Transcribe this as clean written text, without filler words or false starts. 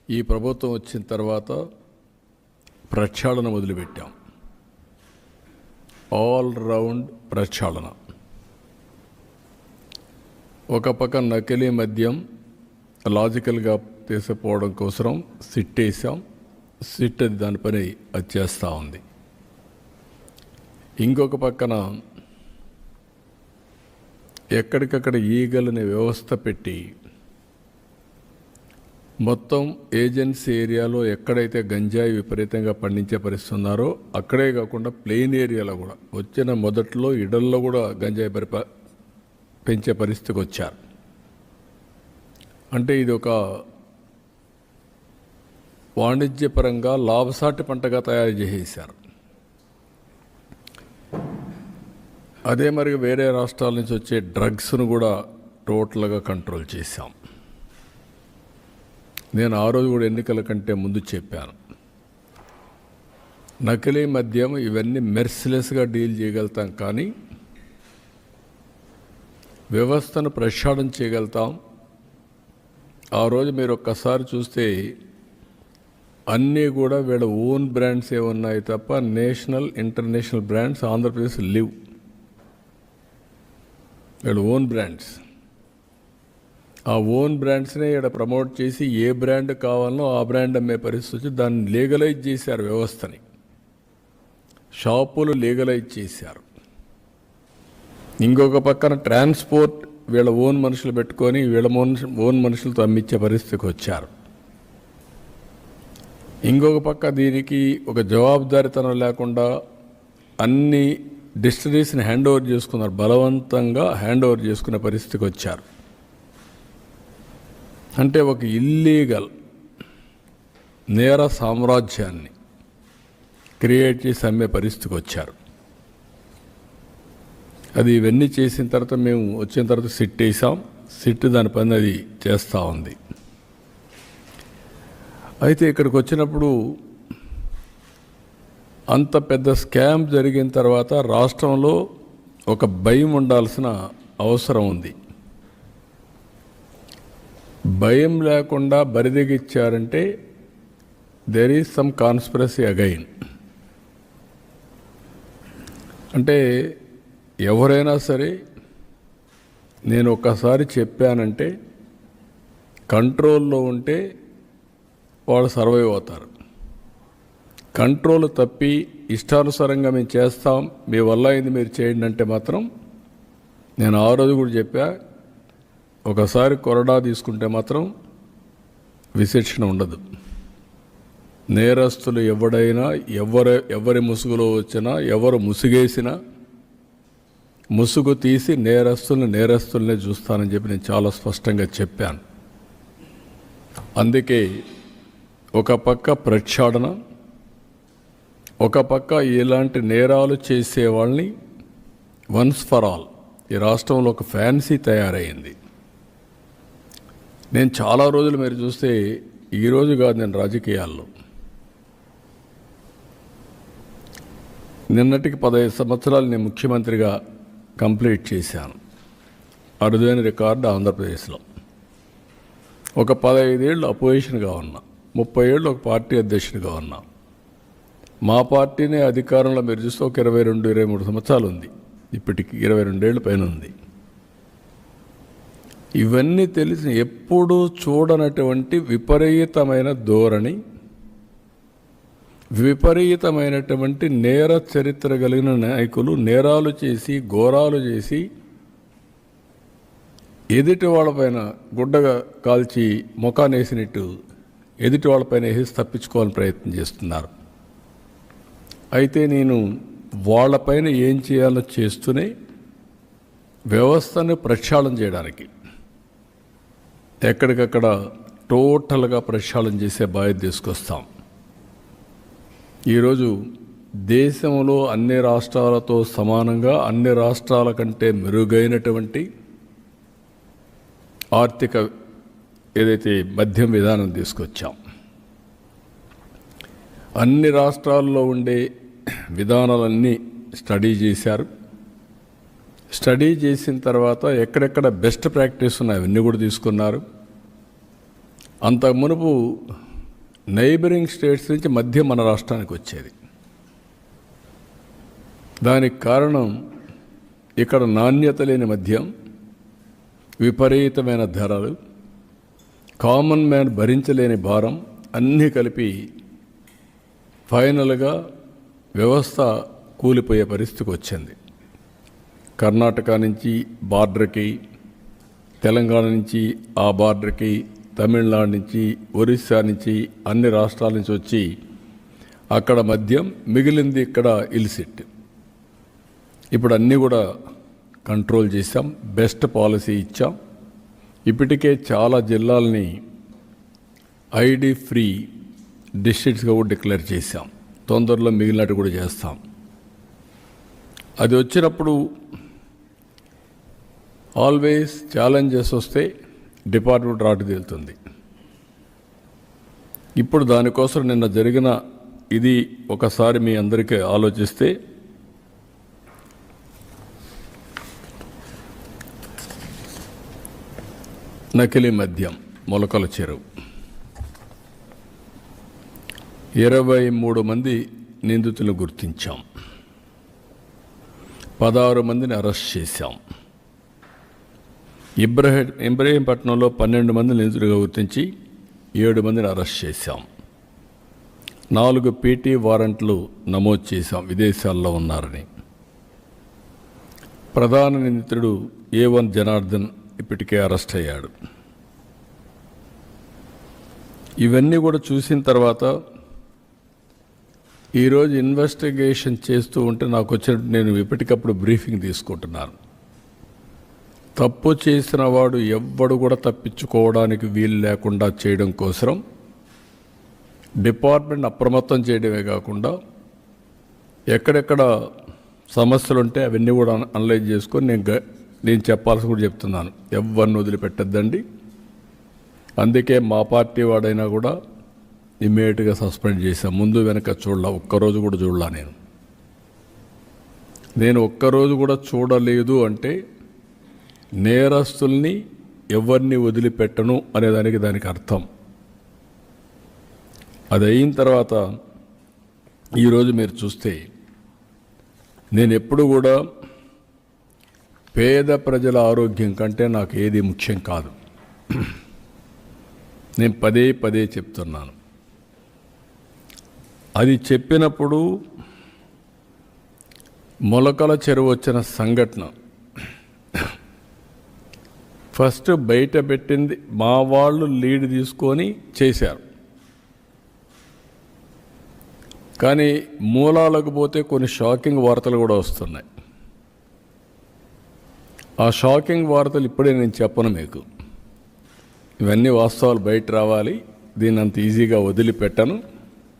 ఈ ప్రభుత్వం వచ్చిన తర్వాత ప్రక్షాళన మొదలుపెట్టాం. ఆల్ రౌండ్ ప్రక్షాళన. ఒక పక్క నకిలీ మద్యం లాజికల్గా తీసుకుపోవడం కోసం సిట్ వేసాం. సిట్ అది దాని పని అది చేస్తూ ఉంది. ఇంకొక పక్కన ఎక్కడికక్కడ ఈగలని వ్యవస్థ పెట్టి మొత్తం ఏజెన్సీ ఏరియాలో ఎక్కడైతే గంజాయి విపరీతంగా పండించే పరిస్థితి ఉన్నారో అక్కడే కాకుండా ప్లెయిన్ ఏరియాలో కూడా వచ్చిన మొదట్లో ఇడల్లో కూడా గంజాయి పెంచే పరిస్థితికి వచ్చారు. అంటే ఇది ఒక వాణిజ్యపరంగా లాభసాటి పంటగా తయారు చేసేశారు. అదే మరి వేరే రాష్ట్రాల నుంచి వచ్చే డ్రగ్స్ను కూడా టోటల్గా కంట్రోల్ చేశాం. నేను ఆ రోజు కూడా ఎన్నికల కంటే ముందు చెప్పాను, నకిలీ మద్యం ఇవన్నీ మెర్సిలెస్గా డీల్ చేయగలుగుతాం, కానీ వ్యవస్థను ప్రక్షాళన చేయగలుగుతాం. ఆ రోజు మీరు ఒక్కసారి చూస్తే అన్నీ కూడా వీళ్ళ ఓన్ బ్రాండ్స్ ఏమున్నాయి తప్ప national international brands Andhra Pradesh live. వీళ్ళ ఓన్ బ్రాండ్స్, ఆ ఓన్ బ్రాండ్స్నే ఇక్కడ ప్రమోట్ చేసి ఏ బ్రాండ్ కావాలనో ఆ బ్రాండ్ అమ్మే పరిస్థితి వచ్చి దాన్ని లీగలైజ్ చేశారు. వ్యవస్థని షాపులు లీగలైజ్ చేశారు. ఇంకొక పక్కన ట్రాన్స్పోర్ట్ వీళ్ళ ఓన్ మనుషులు పెట్టుకొని వీళ్ళ ఓన్ మనుషులతో అమ్మించే పరిస్థితికి వచ్చారు. ఇంకొక పక్క దీనికి ఒక జవాబుదారితనం లేకుండా అన్ని డిస్టరీస్ని హ్యాండ్ ఓవర్ చేసుకున్నారు. బలవంతంగా హ్యాండ్ ఓవర్ చేసుకునే పరిస్థితికి వచ్చారు. అంటే ఒక ఇల్లీగల్ నేర సామ్రాజ్యాన్ని క్రియేట్ చేసి అమ్మే పరిస్థితికి వచ్చారు. అది ఇవన్నీ చేసిన తర్వాత మేము వచ్చిన తర్వాత సిట్ వేసాం. సిట్ దాని పని అది చేస్తూ ఉంది. అయితే ఇక్కడికి వచ్చినప్పుడు అంత పెద్ద స్కామ్ జరిగిన తర్వాత రాష్ట్రంలో ఒక భయం ఉండాల్సిన అవసరం ఉంది. భయం లేకుండా బరిదెగిచ్చారంటే there is some conspiracy again. అంటే ఎవరైనా సరే నేను ఒక్కసారి చెప్పానంటే కంట్రోల్లో ఉంటే వాళ్ళు సర్వైవ్ అవుతారు. కంట్రోల్ తప్పి ఇష్టానుసారంగా మేము చేస్తాం, మీ వల్ల అయింది మీరు చేయండి అంటే మాత్రం, నేను ఆ రోజు కూడా చెప్పా, ఒకసారి కొరడా తీసుకుంటే మాత్రం విశిక్షణ ఉండదు. నేరస్తులు ఎవడైనా ఎవరి ముసుగులో వచ్చినా ఎవరు ముసుగేసినా ముసుగు తీసి నేరస్తుల్నే చూస్తానని చెప్పి నేను చాలా స్పష్టంగా చెప్పాను. అందుకే ఒక పక్క ప్రక్షాళన, ఒక పక్క ఇలాంటి నేరాలు చేసే వాళ్ళని వన్స్ ఫర్ ఆల్ ఈ రాష్ట్రంలో ఒక ఫ్యాన్సీ తయారైంది. నేను చాలా రోజులు మీరు చూస్తే, ఈరోజు కాదు నేను రాజకీయాల్లో, నిన్నటికి 15 సంవత్సరాలు నేను ముఖ్యమంత్రిగా కంప్లీట్ చేశాను. అరుదైన రికార్డు ఆంధ్రప్రదేశ్లో. ఒక 15 ఏళ్ళు అపోజిషన్గా ఉన్నా, 30 ఏళ్ళు ఒక పార్టీ అధ్యక్షుడిగా ఉన్నా. మా పార్టీనే అధికారంలో మీరు చూస్తే ఒక 22-23 సంవత్సరాలు ఉంది. ఇప్పటికి 22 ఏళ్ళ పైన ఉంది. ఇవన్నీ తెలిసి ఎప్పుడూ చూడనటువంటి విపరీతమైన ధోరణి, విపరీతమైనటువంటి నేర చరిత్ర కలిగిన నాయకులు నేరాలు చేసి ఘోరాలు చేసి ఎదుటి వాళ్ళపైన గుడ్డగా కాల్చి ముఖానేసినట్టు ఎదుటి వాళ్ళపైన వేసి తప్పించుకోవాలని ప్రయత్నం చేస్తున్నారు. అయితే నేను వాళ్ళపైన ఏం చేయాలో చేస్తూనే వ్యవస్థను ప్రక్షాళన చేయడానికి ఎక్కడికక్కడ టోటల్గా ప్రక్షాళన చేసే బాధ్యత తీసుకొస్తాం. ఈరోజు దేశంలో అన్ని రాష్ట్రాలతో సమానంగా అన్ని రాష్ట్రాల కంటే మెరుగైనటువంటి ఆర్థిక ఏదైతే మద్యం విధానం తీసుకొచ్చాం. అన్ని రాష్ట్రాల్లో ఉండే విధానాలన్నీ స్టడీ చేశారు. స్టడీ చేసిన తర్వాత ఎక్కడెక్కడ బెస్ట్ ప్రాక్టీస్ ఉన్నాయి అవన్నీ కూడా తీసుకున్నారు. అంతకు మునుపు నైబరింగ్ స్టేట్స్ నుంచి మధ్య మన రాష్ట్రానికి వచ్చేది. దానికి కారణం ఇక్కడ నాణ్యత లేని మద్యం, విపరీతమైన ధరలు, కామన్ మ్యాన్ భరించలేని భారం అన్నీ కలిపి ఫైనల్గా వ్యవస్థ కూలిపోయే పరిస్థితికి వచ్చింది. కర్ణాటక నుంచి బార్డర్కి, తెలంగాణ నుంచి ఆ బార్డర్కి, తమిళనాడు నుంచి, ఒరిస్సా నుంచి, అన్ని రాష్ట్రాల నుంచి వచ్చి అక్కడ మద్యం, మిగిలింది ఇక్కడ ఇల్సిట్. ఇప్పుడు అన్నీ కూడా కంట్రోల్ చేశాం, బెస్ట్ పాలసీ ఇచ్చాం. ఇప్పటికే చాలా జిల్లాలని ఐడి ఫ్రీ డిస్ట్రిక్ట్స్గా కూడా డిక్లేర్ చేశాం. తొందరలో మిగిలినట్టు కూడా చేస్తాం. అది వచ్చినప్పుడు ఆల్వేస్ ఛాలెంజెస్ వస్తే డిపార్ట్మెంట్ రాటు తేలుతుంది. ఇప్పుడు దానికోసం నిన్న జరిగిన ఇది ఒకసారి మీ అందరికీ ఆలోచిస్తే, నకిలీ మద్యం మొలకల చెరువు 23 మంది నిందితులను గుర్తించాం, 16 మందిని అరెస్ట్ చేశాం. ఇబ్రహీంపట్నంలో 12 మంది నిందితులుగా గుర్తించి 7 మందిని అరెస్ట్ చేశాం. 4 పీటీ వారెంట్లు నమోదు చేశాం, విదేశాల్లో ఉన్నారని. ప్రధాన నిందితుడు A1 జనార్దన్ ఇప్పటికే అరెస్ట్ అయ్యాడు. ఇవన్నీ కూడా చూసిన తర్వాత ఈరోజు ఇన్వెస్టిగేషన్ చేస్తూ ఉంటే నాకు వచ్చినట్టు నేను ఎప్పటికప్పుడు బ్రీఫింగ్ తీసుకుంటున్నాను. తప్పు చేసిన వాడు ఎవ్వడు కూడా తప్పించుకోవడానికి వీలు లేకుండా చేయడం కోసం డిపార్ట్మెంట్ అప్రమత్తం చేయడమే కాకుండా ఎక్కడెక్కడ సమస్యలు ఉంటే అవన్నీ కూడా అనలైజ్ చేసుకొని నేను చెప్పాల్సి కూడా చెప్తున్నాను. ఎవరిని వదిలిపెట్టద్దండి. అందుకే మా పార్టీ వాడైనా కూడా ఇమ్మీడియట్గా సస్పెండ్ చేశాం. ముందు వెనక చూడాల, ఒక్కరోజు కూడా చూడాల. నేను ఒక్కరోజు కూడా చూడలేదు అంటే నేరస్తుల్ని ఎవరిని వదిలిపెట్టను అనేదానికి దానికి అర్థం. అది అయిన తర్వాత ఈరోజు మీరు చూస్తే నేను ఎప్పుడు కూడా పేద ప్రజల ఆరోగ్యం కంటే నాకు ఏది ముఖ్యం కాదు. నేను పదే పదే చెప్తున్నాను. అది చెప్పినప్పుడు మొలకల చెరువు వచ్చిన సంఘటన ఫస్ట్ బయట పెట్టింది మా వాళ్ళు లీడ్ తీసుకొని చేశారు. కానీ మూలాలకు పోతే కొన్ని షాకింగ్ వార్తలు కూడా వస్తున్నాయి. ఆ షాకింగ్ వార్తలు ఇప్పుడే నేను చెప్పను మీకు. ఇవన్నీ వాస్తవాలు బయట రావాలి. దీన్ని అంత ఈజీగా వదిలిపెట్టను.